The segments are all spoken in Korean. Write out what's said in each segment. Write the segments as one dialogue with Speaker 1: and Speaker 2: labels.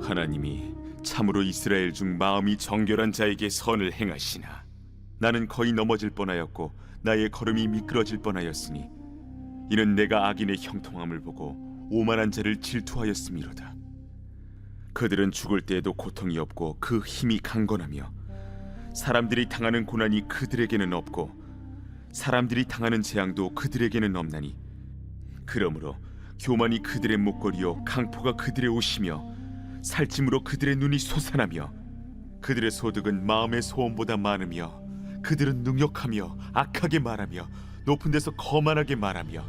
Speaker 1: 하나님이 참으로 이스라엘 중 마음이 정결한 자에게 선을 행하시나 나는 거의 넘어질 뻔하였고 나의 걸음이 미끄러질 뻔하였으니 이는 내가 악인의 형통함을 보고 오만한 자를 질투하였음이로다. 그들은 죽을 때에도 고통이 없고 그 힘이 강건하며 사람들이 당하는 고난이 그들에게는 없고 사람들이 당하는 재앙도 그들에게는 없나니 그러므로 교만이 그들의 목걸이요 강포가 그들의 옷이며 살찜으로 그들의 눈이 솟아나며 그들의 소득은 마음의 소원보다 많으며 그들은 능욕하며 악하게 말하며 높은 데서 거만하게 말하며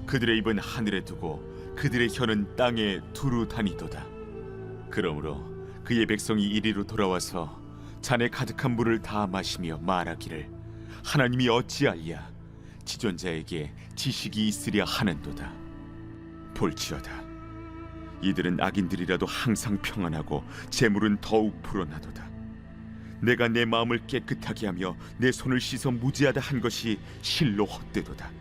Speaker 1: 그들의 입은 하늘에 두고 그들의 혀는 땅에 두루 다니도다. 그러므로 그의 백성이 이리로 돌아와서 잔에 가득한 물을 다 마시며 말하기를 하나님이 어찌하리야 지존자에게 지식이 있으랴 하는도다. 볼지어다 이들은 악인들이라도 항상 평안하고 재물은 더욱 불어나도다. 내가 내 마음을 깨끗하게 하며 내 손을 씻어 무죄하다 한 것이 실로 헛되도다.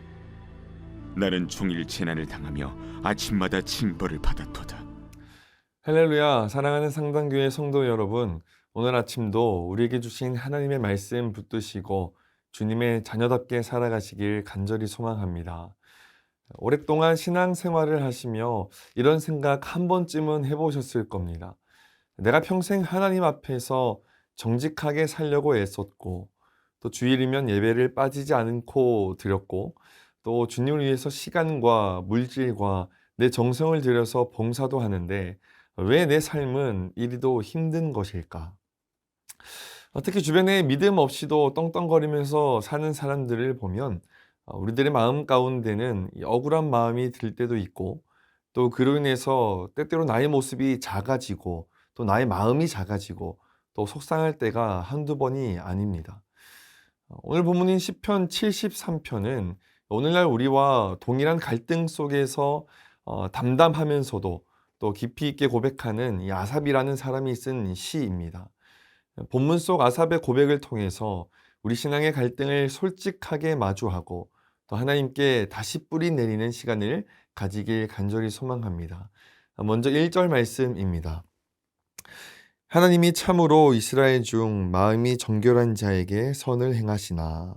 Speaker 1: 나는 종일 재난을 당하며 아침마다 징벌을 받았도다.
Speaker 2: 할렐루야, 사랑하는 상당교회 성도 여러분, 오늘 아침도 우리에게 주신 하나님의 말씀 붙드시고 주님의 자녀답게 살아가시길 간절히 소망합니다. 오랫동안 신앙생활을 하시며 이런 생각 한 번쯤은 해보셨을 겁니다. 내가 평생 하나님 앞에서 정직하게 살려고 애썼고 또 주일이면 예배를 빠지지 않고 드렸고 또 주님을 위해서 시간과 물질과 내 정성을 들여서 봉사도 하는데 왜 내 삶은 이리도 힘든 것일까? 특히 주변에 믿음 없이도 떵떵거리면서 사는 사람들을 보면 우리들의 마음 가운데는 억울한 마음이 들 때도 있고 또 그로 인해서 때때로 나의 모습이 작아지고 또 나의 마음이 작아지고 또 속상할 때가 한두 번이 아닙니다. 오늘 본문인 시편 73편은 오늘날 우리와 동일한 갈등 속에서 담담하면서도 또 깊이 있게 고백하는 이 아삽이라는 사람이 쓴 시입니다. 본문 속 아삽의 고백을 통해서 우리 신앙의 갈등을 솔직하게 마주하고 또 하나님께 다시 뿌리 내리는 시간을 가지길 간절히 소망합니다. 먼저 1절 말씀입니다. 하나님이 참으로 이스라엘 중 마음이 정결한 자에게 선을 행하시나.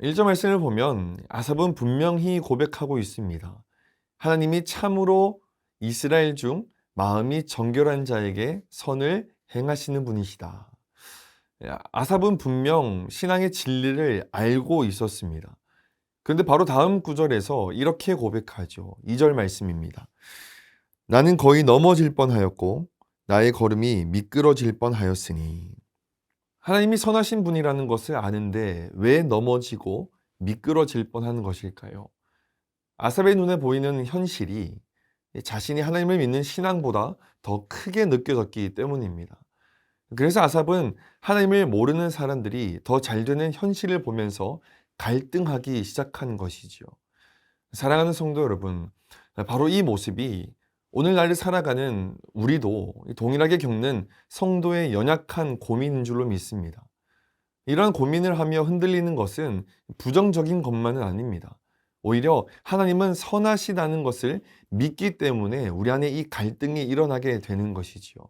Speaker 2: 1절 말씀을 보면 아삽은 분명히 고백하고 있습니다. 하나님이 참으로 이스라엘 중 마음이 정결한 자에게 선을 행하시는 분이시다. 아삽은 분명 신앙의 진리를 알고 있었습니다. 그런데 바로 다음 구절에서 이렇게 고백하죠. 2절 말씀입니다. 나는 거의 넘어질 뻔하였고 나의 걸음이 미끄러질 뻔하였으니. 하나님이 선하신 분이라는 것을 아는데 왜 넘어지고 미끄러질 뻔한 것일까요? 아삽의 눈에 보이는 현실이 자신이 하나님을 믿는 신앙보다 더 크게 느껴졌기 때문입니다. 그래서 아삽은 하나님을 모르는 사람들이 더 잘 되는 현실을 보면서 갈등하기 시작한 것이지요. 사랑하는 성도 여러분, 바로 이 모습이 오늘날을 살아가는 우리도 동일하게 겪는 성도의 연약한 고민인 줄로 믿습니다. 이러한 고민을 하며 흔들리는 것은 부정적인 것만은 아닙니다. 오히려 하나님은 선하시다는 것을 믿기 때문에 우리 안에 이 갈등이 일어나게 되는 것이지요.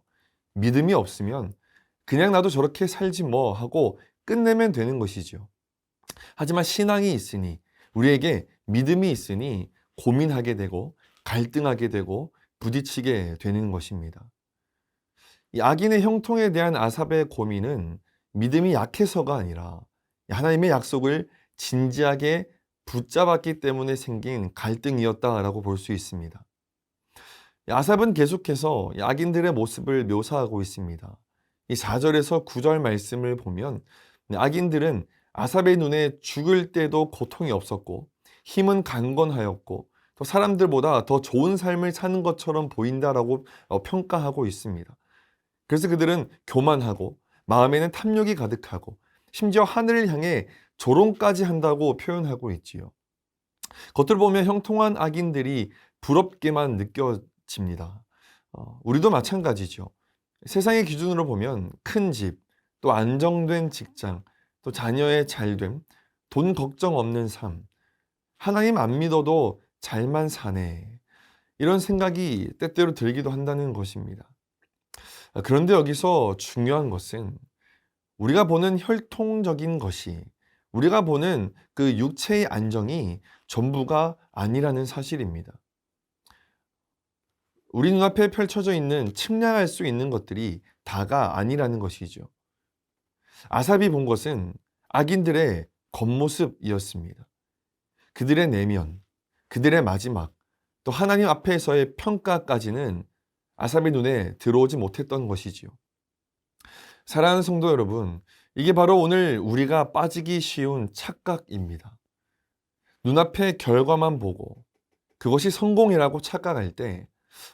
Speaker 2: 믿음이 없으면 그냥 나도 저렇게 살지 뭐 하고 끝내면 되는 것이죠. 하지만 신앙이 있으니 우리에게 믿음이 있으니 고민하게 되고 갈등하게 되고 부딪히게 되는 것입니다. 이 악인의 형통에 대한 아삽의 고민은 믿음이 약해서가 아니라 하나님의 약속을 진지하게 붙잡았기 때문에 생긴 갈등이었다라고 볼 수 있습니다. 아삽은 계속해서 악인들의 모습을 묘사하고 있습니다. 이 4절에서 9절 말씀을 보면 악인들은 아삽의 눈에 죽을 때도 고통이 없었고 힘은 강건하였고 또 사람들보다 더 좋은 삶을 사는 것처럼 보인다라고 평가하고 있습니다. 그래서 그들은 교만하고 마음에는 탐욕이 가득하고 심지어 하늘을 향해 조롱까지 한다고 표현하고 있지요. 겉으로 보면 형통한 악인들이 부럽게만 느껴집니다. 우리도 마찬가지죠. 세상의 기준으로 보면 큰 집, 또 안정된 직장, 또 자녀의 잘됨, 돈 걱정 없는 삶, 하나님 안 믿어도 잘만 사네. 이런 생각이 때때로 들기도 한다는 것입니다. 그런데 여기서 중요한 것은 우리가 보는 혈통적인 것이, 우리가 보는 그 육체의 안정이 전부가 아니라는 사실입니다. 우리 눈앞에 펼쳐져 있는 측량할 수 있는 것들이 다가 아니라는 것이죠. 아삽이 본 것은 악인들의 겉모습이었습니다. 그들의 내면, 그들의 마지막, 또 하나님 앞에서의 평가까지는 아삽의 눈에 들어오지 못했던 것이지요. 사랑하는 성도 여러분, 이게 바로 오늘 우리가 빠지기 쉬운 착각입니다. 눈앞의 결과만 보고 그것이 성공이라고 착각할 때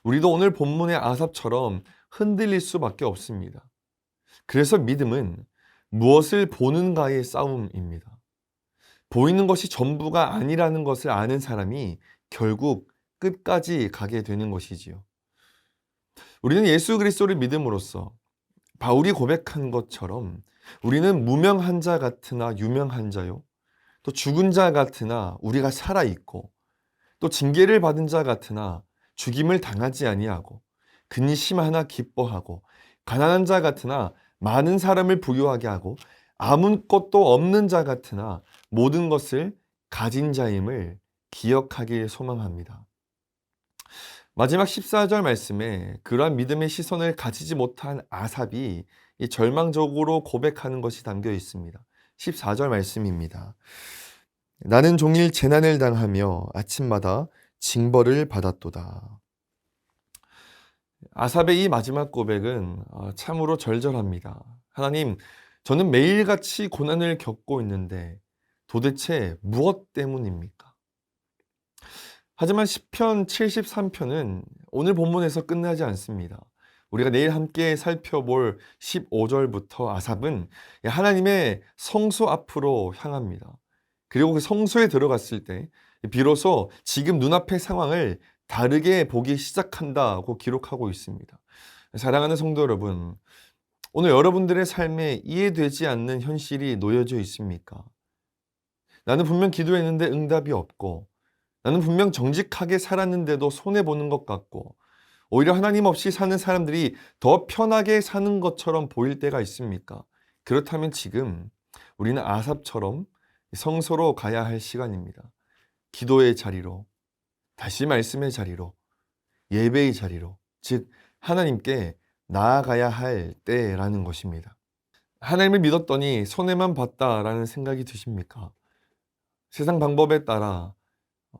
Speaker 2: 우리도 오늘 본문의 아삽처럼 흔들릴 수밖에 없습니다. 그래서 믿음은 무엇을 보는가의 싸움입니다. 보이는 것이 전부가 아니라는 것을 아는 사람이 결국 끝까지 가게 되는 것이지요. 우리는 예수 그리스도를 믿음으로써 바울이 고백한 것처럼 우리는 무명한 자 같으나 유명한 자요, 또 죽은 자 같으나 우리가 살아있고, 또 징계를 받은 자 같으나 죽임을 당하지 아니하고, 근심하나 기뻐하고, 가난한 자 같으나 많은 사람을 부유하게 하고, 아무것도 없는 자 같으나 모든 것을 가진 자임을 기억하길 소망합니다. 마지막 14절 말씀에 그러한 믿음의 시선을 가지지 못한 아삽이 이 절망적으로 고백하는 것이 담겨 있습니다. 14절 말씀입니다. 나는 종일 재난을 당하며 아침마다 징벌을 받았도다. 아삽의 이 마지막 고백은 참으로 절절합니다. 하나님, 저는 매일같이 고난을 겪고 있는데 도대체 무엇 때문입니까? 하지만 시편 73편은 오늘 본문에서 끝나지 않습니다. 우리가 내일 함께 살펴볼 15절부터 아삽은 하나님의 성소 앞으로 향합니다. 그리고 그 성소에 들어갔을 때 비로소 지금 눈앞의 상황을 다르게 보기 시작한다고 기록하고 있습니다. 사랑하는 성도 여러분, 오늘 여러분들의 삶에 이해되지 않는 현실이 놓여져 있습니까? 나는 분명 기도했는데 응답이 없고, 나는 분명 정직하게 살았는데도 손해보는 것 같고, 오히려 하나님 없이 사는 사람들이 더 편하게 사는 것처럼 보일 때가 있습니까? 그렇다면 지금 우리는 아삽처럼 성소로 가야 할 시간입니다. 기도의 자리로, 다시 말씀의 자리로, 예배의 자리로, 즉 하나님께 나아가야 할 때라는 것입니다. 하나님을 믿었더니 손해만 봤다라는 생각이 드십니까? 세상 방법에 따라,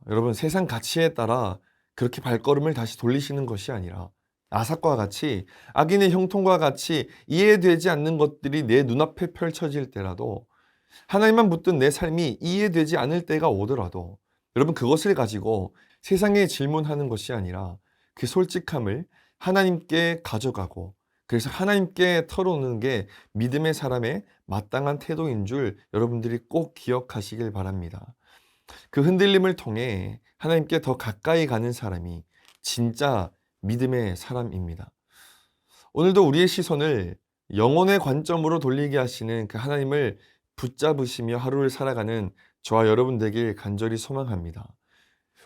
Speaker 2: 여러분 세상 가치에 따라 그렇게 발걸음을 다시 돌리시는 것이 아니라 아삽과 같이 악인의 형통과 같이 이해되지 않는 것들이 내 눈앞에 펼쳐질 때라도, 하나님만 붙든 내 삶이 이해되지 않을 때가 오더라도 여러분 그것을 가지고 세상에 질문하는 것이 아니라 그 솔직함을 하나님께 가져가고, 그래서 하나님께 털어놓는 게 믿음의 사람의 마땅한 태도인 줄 여러분들이 꼭 기억하시길 바랍니다. 그 흔들림을 통해 하나님께 더 가까이 가는 사람이 진짜 믿음의 사람입니다. 오늘도 우리의 시선을 영혼의 관점으로 돌리게 하시는 그 하나님을 붙잡으시며 하루를 살아가는 저와 여러분 되길 간절히 소망합니다.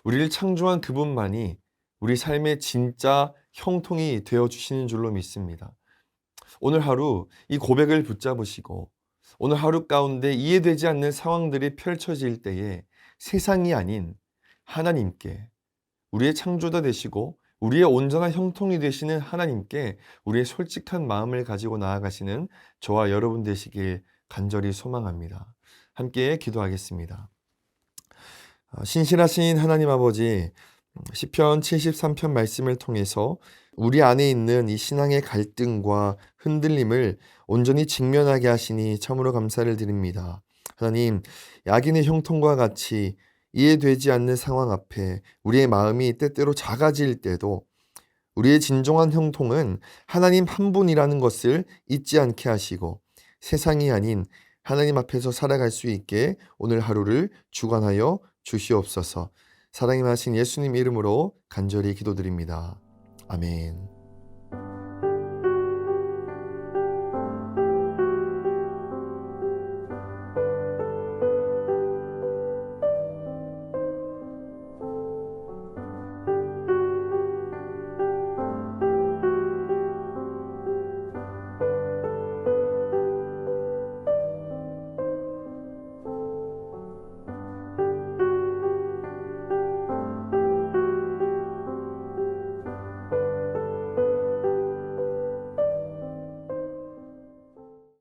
Speaker 2: 우리를 창조한 그분만이 우리 삶의 진짜 형통이 되어주시는 줄로 믿습니다. 오늘 하루 이 고백을 붙잡으시고 오늘 하루 가운데 이해되지 않는 상황들이 펼쳐질 때에 세상이 아닌 하나님께, 우리의 창조자 되시고 우리의 온전한 형통이 되시는 하나님께 우리의 솔직한 마음을 가지고 나아가시는 저와 여러분 되시길 간절히 소망합니다. 함께 기도하겠습니다. 신실하신 하나님 아버지, 시편 73편 말씀을 통해서 우리 안에 있는 이 신앙의 갈등과 흔들림을 온전히 직면하게 하시니 참으로 감사를 드립니다. 하나님, 악인의 형통과 같이 이해되지 않는 상황 앞에 우리의 마음이 때때로 작아질 때도 우리의 진정한 형통은 하나님 한 분이라는 것을 잊지 않게 하시고 세상이 아닌 하나님 앞에서 살아갈 수 있게 오늘 하루를 주관하여 주시옵소서. 사랑이 많으신 예수님 이름으로 간절히 기도드립니다. 아멘.